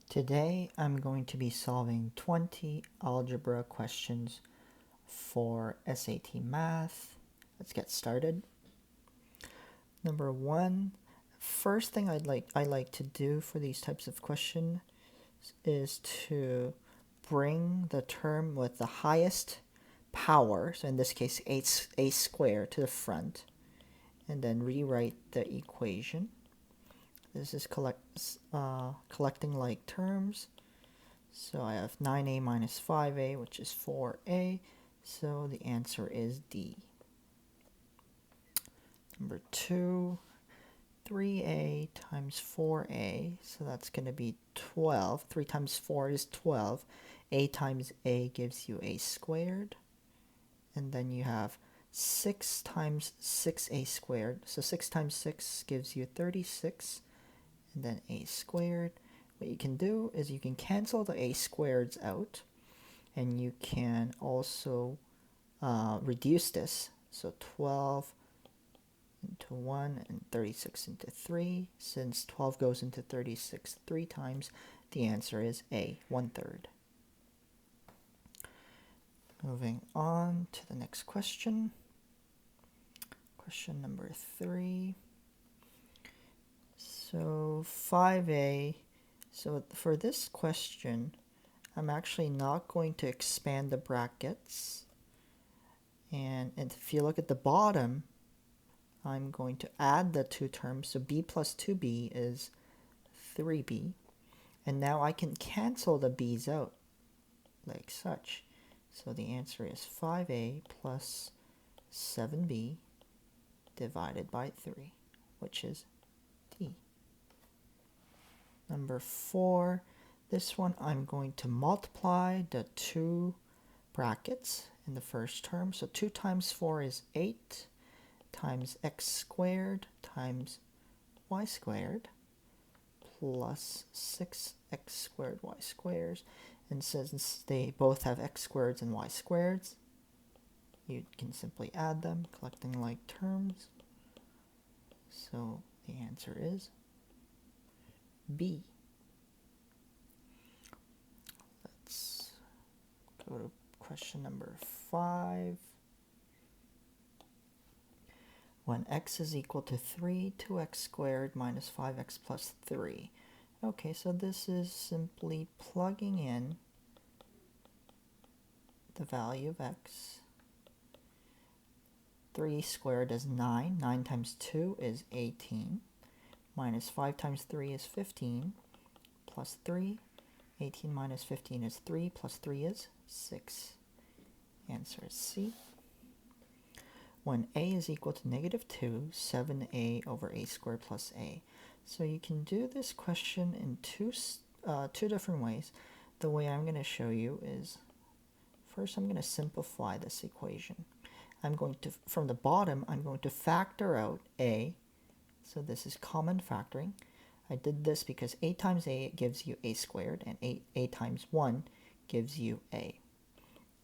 Today I'm going to be solving 20 algebra questions for SAT Math. Let's get started. Number one, first thing I like to do for these types of questions is to bring the term with the highest power, so in this case a squared, to the front, and then rewrite the equation. This is collecting like terms. So I have 9a minus 5a, which is 4a. So the answer is D. Number 2, 3a times 4a. So that's going to be 12. 3 times 4 is 12. A times a gives you a squared. And then you have 6 times 6a squared. So 6 times 6 gives you 36. And then a squared. What you can do is you can cancel the a squareds out, and you can also reduce this. So 12 into 1 and 36 into 3. Since 12 goes into 36 3 times, the answer is A, 1/3. Moving on to the next question. Question number 3. So 5a. So for this question, I'm actually not going to expand the brackets. And if you look at the bottom, I'm going to add the two terms. So b plus 2b is 3b. And now I can cancel the b's out, like such. So the answer is 5a plus 7b divided by 3, which is D. Number 4, this one I'm going to multiply the two brackets in the first term. So 2 times 4 is 8 times x squared times y squared plus 6x squared y squares. And since they both have x squareds and y squareds, you can simply add them, collecting like terms. So the answer is B. Let's go to question number 5. When x is equal to 3, 2x squared minus 5x plus 3. Okay, so this is simply plugging in the value of x. 3 squared is 9. 9 times 2 is 18. Minus 5 times 3 is 15. Plus 3. 18 minus 15 is 3. Plus 3 is 6. Answer is C. When a is equal to negative 2, 7a over a squared plus a. So you can do this question in two different ways. The way I'm going to show you is, first I'm going to simplify this equation. I'm going to, from the bottom, I'm going to factor out a. So this is common factoring. I did this because a times a gives you a squared, and a times 1 gives you a.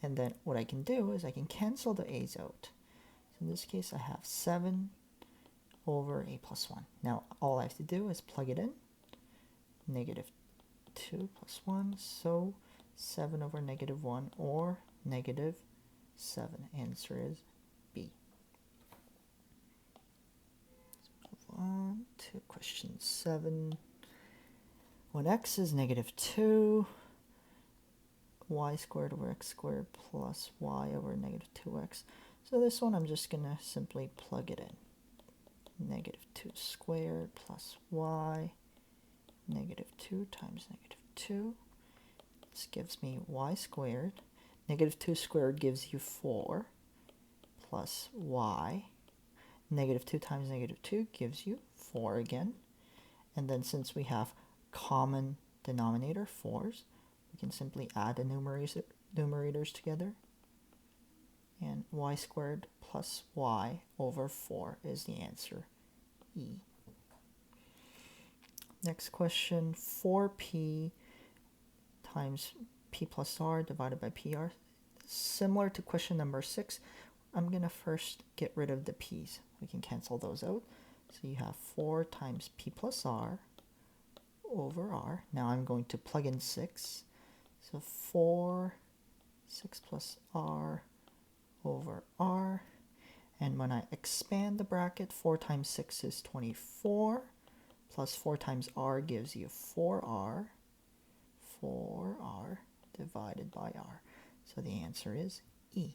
And then what I can do is I can cancel the a's out. So in this case, I have 7 over a plus 1. Now, all I have to do is plug it in. Negative 2 plus 1, so 7 over negative 1, or negative 7. Answer is B. Let's move on to question 7. When x is negative 2, y squared over x squared plus y over negative 2x. So this one I'm just going to simply plug it in. Negative 2 squared plus y, negative 2 times negative 2. This gives me y squared. Negative 2 squared gives you 4 plus y. Negative 2 times negative 2 gives you 4 again. And then since we have common denominator, 4's, we can simply add the numerators together. And y squared plus y over 4 is the answer, E. Next question, 4p times p plus r divided by pr. Similar to question number 6, I'm going to first get rid of the p's. We can cancel those out. So you have 4 times p plus r over r. Now I'm going to plug in 6. So 6 plus r over r. And when I expand the bracket, 4 times 6 is 24, plus 4 times r gives you 4r divided by r. So the answer is E.